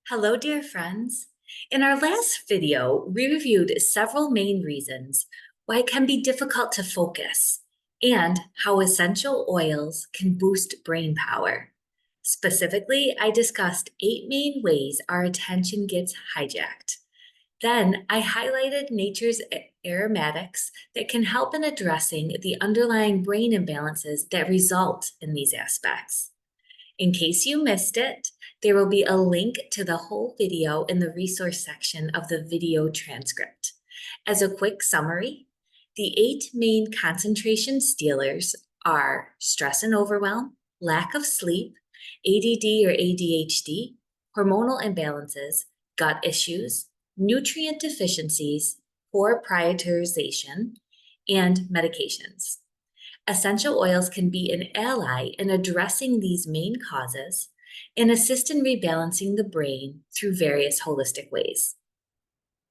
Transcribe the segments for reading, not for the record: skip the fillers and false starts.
Hello, dear friends. In our last video, we reviewed several main reasons why it can be difficult to focus and how essential oils can boost brain power. Specifically, I discussed 8 main ways our attention gets hijacked. Then I highlighted nature's aromatics that can help in addressing the underlying brain imbalances that result in these aspects. In case you missed it, there will be a link to the whole video in the resource section of the video transcript. As a quick summary, the 8 main concentration stealers are stress and overwhelm, lack of sleep, ADD or ADHD, hormonal imbalances, gut issues, nutrient deficiencies, poor prioritization, and medications. Essential oils can be an ally in addressing these main causes and assist in rebalancing the brain through various holistic ways.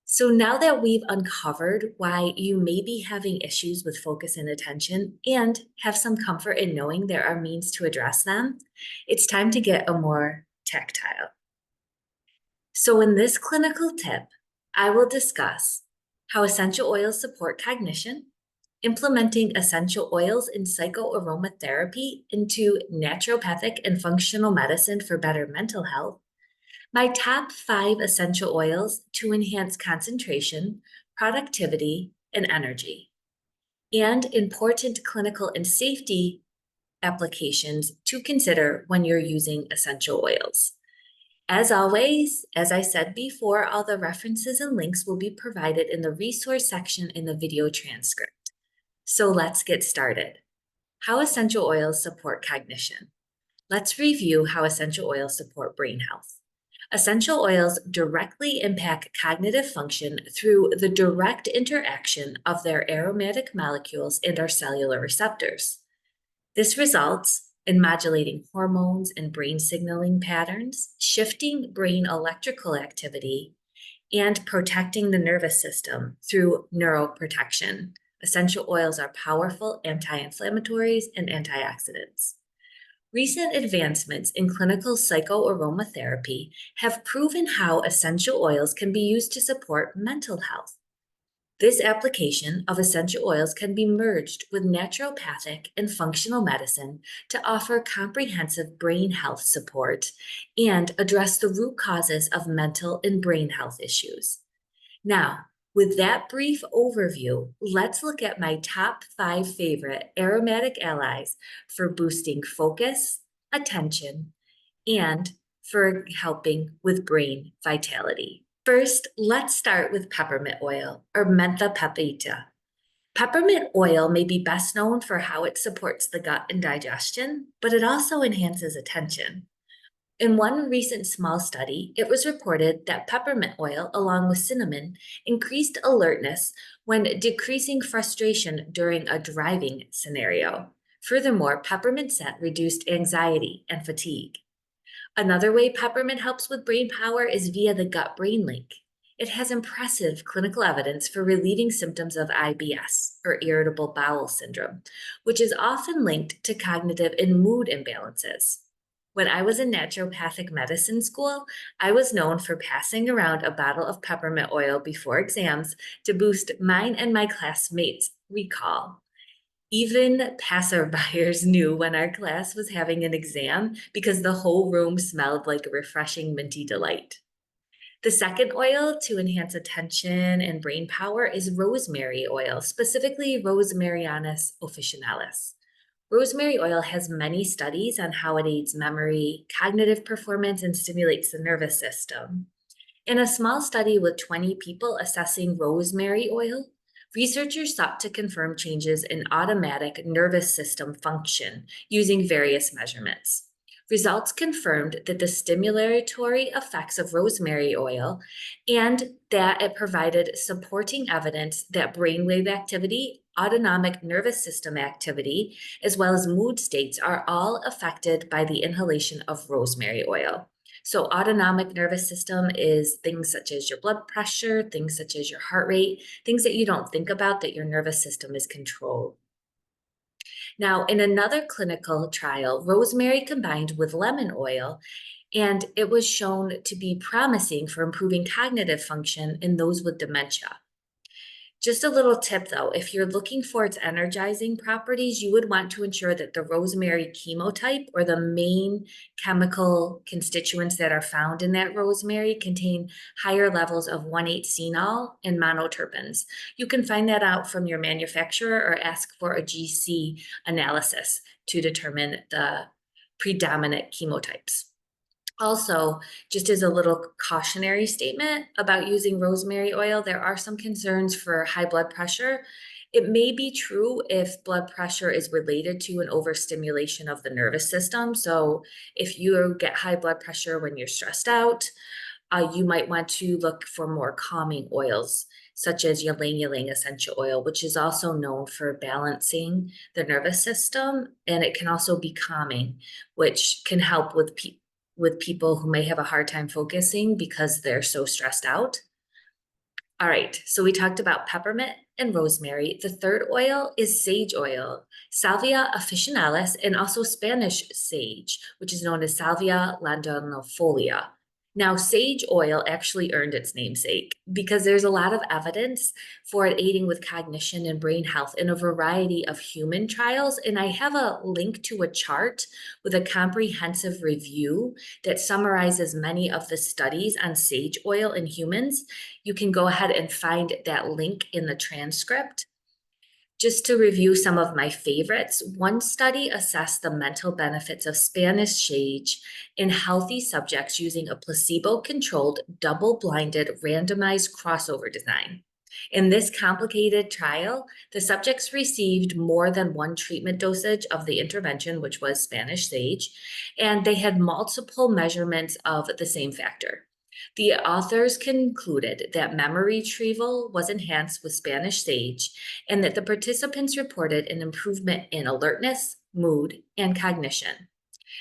So now that we've uncovered why you may be having issues with focus and attention and have some comfort in knowing there are means to address them, it's time to get a more tactile. So in this clinical tip, I will discuss how essential oils support cognition, implementing essential oils in psychoaromatherapy into naturopathic and functional medicine for better mental health, my top 5 essential oils to enhance concentration, productivity, and energy, and important clinical and safety applications to consider when you're using essential oils. As always, as I said before, all the references and links will be provided in the resource section in the video transcript. So let's get started. How essential oils support cognition. Let's review how essential oils support brain health. Essential oils directly impact cognitive function through the direct interaction of their aromatic molecules and our cellular receptors. This results in modulating hormones and brain signaling patterns, shifting brain electrical activity, and protecting the nervous system through neuroprotection. Essential oils are powerful anti-inflammatories and antioxidants. Recent advancements in clinical psychoaromatherapy have proven how essential oils can be used to support mental health. This application of essential oils can be merged with naturopathic and functional medicine to offer comprehensive brain health support and address the root causes of mental and brain health issues. Now, with that brief overview, let's look at my top 5 favorite aromatic allies for boosting focus, attention, and for helping with brain vitality. First, let's start with peppermint oil, or mentha pepita. Peppermint oil may be best known for how it supports the gut and digestion, but it also enhances attention. In one recent small study, it was reported that peppermint oil, along with cinnamon, increased alertness when decreasing frustration during a driving scenario. Furthermore, peppermint scent reduced anxiety and fatigue. Another way peppermint helps with brain power is via the gut-brain link. It has impressive clinical evidence for relieving symptoms of IBS, or irritable bowel syndrome, which is often linked to cognitive and mood imbalances. When I was in naturopathic medicine school, I was known for passing around a bottle of peppermint oil before exams to boost mine and my classmates' recall. Even passerbyers knew when our class was having an exam because the whole room smelled like a refreshing minty delight. The second oil to enhance attention and brain power is rosemary oil, specifically Rosemarinus officinalis. Rosemary oil has many studies on how it aids memory, cognitive performance, and stimulates the nervous system. In a small study with 20 people assessing rosemary oil, researchers sought to confirm changes in automatic nervous system function using various measurements. Results confirmed that the stimulatory effects of rosemary oil and that it provided supporting evidence that brainwave activity, autonomic nervous system activity, as well as mood states are all affected by the inhalation of rosemary oil. So autonomic nervous system is things such as your blood pressure, things such as your heart rate, things that you don't think about that your nervous system is controlled. Now, in another clinical trial, rosemary combined with lemon oil and it was shown to be promising for improving cognitive function in those with dementia. Just a little tip though, if you're looking for its energizing properties, you would want to ensure that the rosemary chemotype, or the main chemical constituents that are found in that rosemary, contain higher levels of 1,8-cenol and monoterpenes. You can find that out from your manufacturer or ask for a GC analysis to determine the predominant chemotypes. Also, just as a little cautionary statement about using rosemary oil, there are some concerns for high blood pressure. It may be true if blood pressure is related to an overstimulation of the nervous system. So if you get high blood pressure when you're stressed out, you might want to look for more calming oils, such as ylang ylang essential oil, which is also known for balancing the nervous system. And it can also be calming, which can help with people who may have a hard time focusing because they're so stressed out. All right, so we talked about peppermint and rosemary. The third oil is sage oil, Salvia officinalis, and also Spanish sage, which is known as Salvia longinifolia. Now, sage oil actually earned its namesake because there's a lot of evidence for it aiding with cognition and brain health in a variety of human trials. And I have a link to a chart with a comprehensive review that summarizes many of the studies on sage oil in humans. You can go ahead and find that link in the transcript. Just to review some of my favorites, one study assessed the mental benefits of Spanish sage in healthy subjects using a placebo-controlled, double-blinded, randomized crossover design. In this complicated trial, the subjects received more than one treatment dosage of the intervention, which was Spanish sage, and they had multiple measurements of the same factor. The authors concluded that memory retrieval was enhanced with Spanish sage, and that the participants reported an improvement in alertness, mood, and cognition.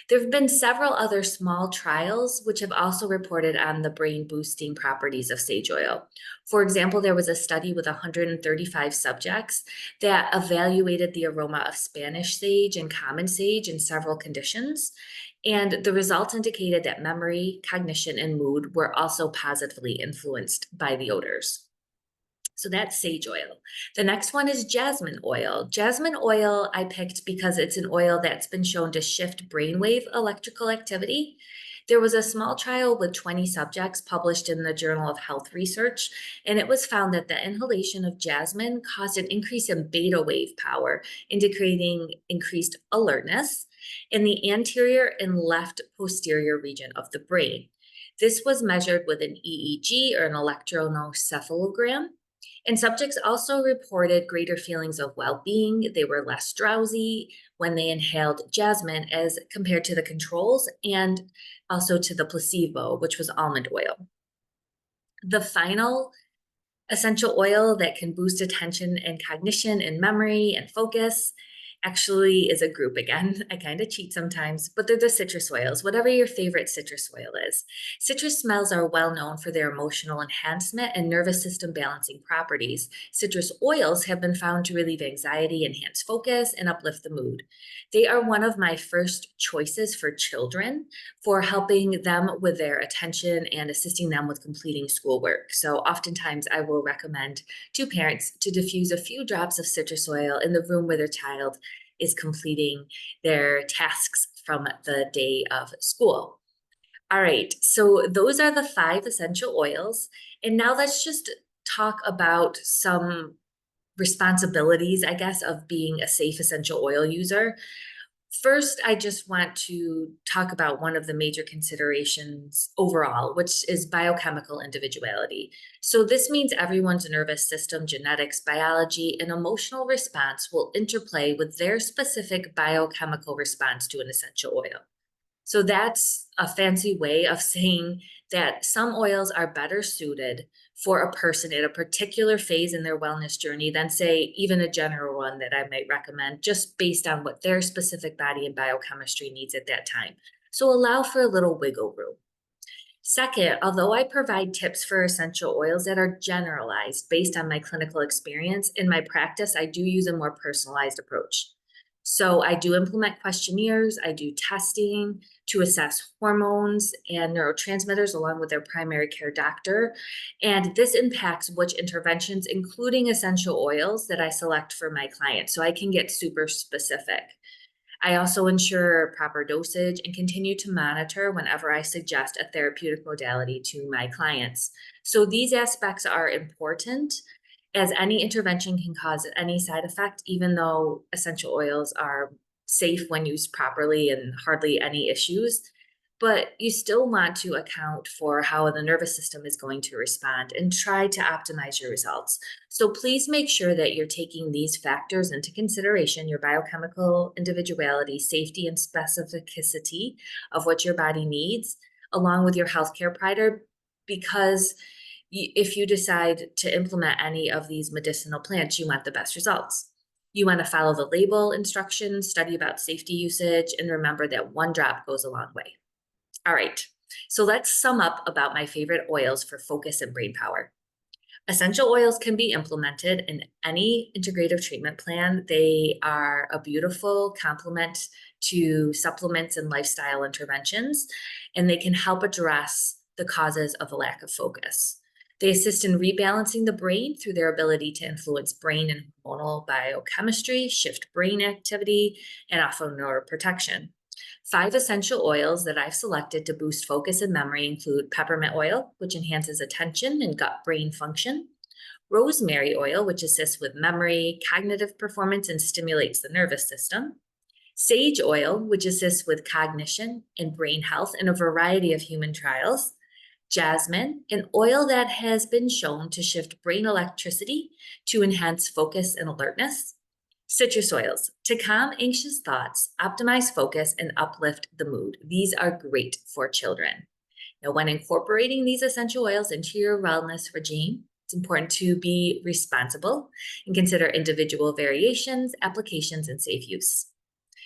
There have been several other small trials which have also reported on the brain boosting properties of sage oil. For example, there was a study with 135 subjects that evaluated the aroma of Spanish sage and common sage in several conditions. And the results indicated that memory, cognition, and mood were also positively influenced by the odors. So that's sage oil. The next one is jasmine oil. Jasmine oil I picked because it's an oil that's been shown to shift brainwave electrical activity. There was a small trial with 20 subjects published in the Journal of Health Research, and it was found that the inhalation of jasmine caused an increase in beta wave power, indicating increased alertness in the anterior and left posterior region of the brain. This was measured with an EEG, or an electroencephalogram. And subjects also reported greater feelings of well-being. They were less drowsy when they inhaled jasmine as compared to the controls, and also to the placebo, which was almond oil. The final essential oil that can boost attention and cognition and memory and focus actually is a group again. I kind of cheat sometimes, but they're the citrus oils, whatever your favorite citrus oil is. Citrus smells are well known for their emotional enhancement and nervous system balancing properties. Citrus oils have been found to relieve anxiety, enhance focus, and uplift the mood. They are one of my first choices for children for helping them with their attention and assisting them with completing schoolwork. So oftentimes I will recommend to parents to diffuse a few drops of citrus oil in the room where their child is completing their tasks from the day of school. All right, so those are the 5 essential oils. And now let's just talk about some responsibilities, I guess, of being a safe essential oil user. First, I just want to talk about one of the major considerations overall, which is biochemical individuality. So this means everyone's nervous system, genetics, biology, and emotional response will interplay with their specific biochemical response to an essential oil. So that's a fancy way of saying that some oils are better suited for a person at a particular phase in their wellness journey than, say, even a general one that I might recommend, just based on what their specific body and biochemistry needs at that time. So allow for a little wiggle room. Second, although I provide tips for essential oils that are generalized based on my clinical experience, in my practice, I do use a more personalized approach. So I do implement questionnaires, I do testing to assess hormones and neurotransmitters along with their primary care doctor. And this impacts which interventions, including essential oils, that I select for my clients. So I can get super specific. I also ensure proper dosage and continue to monitor whenever I suggest a therapeutic modality to my clients. So these aspects are important, as any intervention can cause any side effect, even though essential oils are safe when used properly and hardly any issues. But you still want to account for how the nervous system is going to respond and try to optimize your results. So please make sure that you're taking these factors into consideration: your biochemical individuality, safety, and specificity of what your body needs, along with your healthcare provider, because if you decide to implement any of these medicinal plants, you want the best results. You want to follow the label instructions, study about safety usage, and remember that one drop goes a long way. All right, so let's sum up about my favorite oils for focus and brain power. Essential oils can be implemented in any integrative treatment plan. They are a beautiful complement to supplements and lifestyle interventions, and they can help address the causes of a lack of focus. They assist in rebalancing the brain through their ability to influence brain and hormonal biochemistry, shift brain activity, and offer neuroprotection. 5 essential oils that I've selected to boost focus and memory include peppermint oil, which enhances attention and gut-brain function; rosemary oil, which assists with memory, cognitive performance, and stimulates the nervous system; sage oil, which assists with cognition and brain health in a variety of human trials; jasmine, an oil that has been shown to shift brain electricity to enhance focus and alertness; citrus oils, to calm anxious thoughts, optimize focus, and uplift the mood. These are great for children. Now, when incorporating these essential oils into your wellness regime, it's important to be responsible and consider individual variations, applications, and safe use.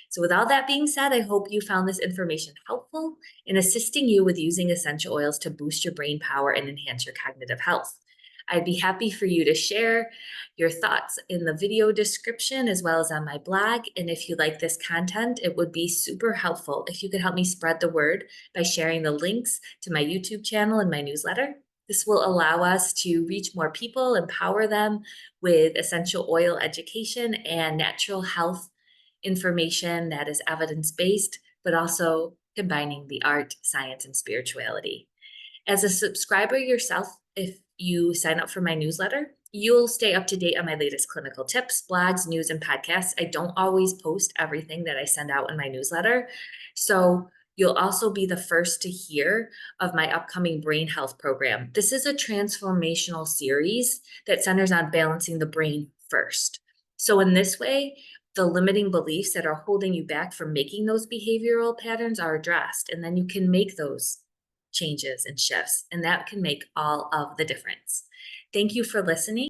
So with all that being said, I hope you found this information helpful in assisting you with using essential oils to boost your brain power and enhance your cognitive health. I'd be happy for you to share your thoughts in the video description as well as on my blog. And if you like this content, it would be super helpful if you could help me spread the word by sharing the links to my YouTube channel and my newsletter. This will allow us to reach more people, empower them with essential oil education and natural health information that is evidence-based, but also combining the art, science, and spirituality. As a subscriber yourself, if you sign up for my newsletter, you'll stay up to date on my latest clinical tips, blogs, news, and podcasts. I don't always post everything that I send out in my newsletter. So you'll also be the first to hear of my upcoming brain health program. This is a transformational series that centers on balancing the brain first. So in this way, the limiting beliefs that are holding you back from making those behavioral patterns are addressed, and then you can make those changes and shifts, and that can make all of the difference. Thank you for listening.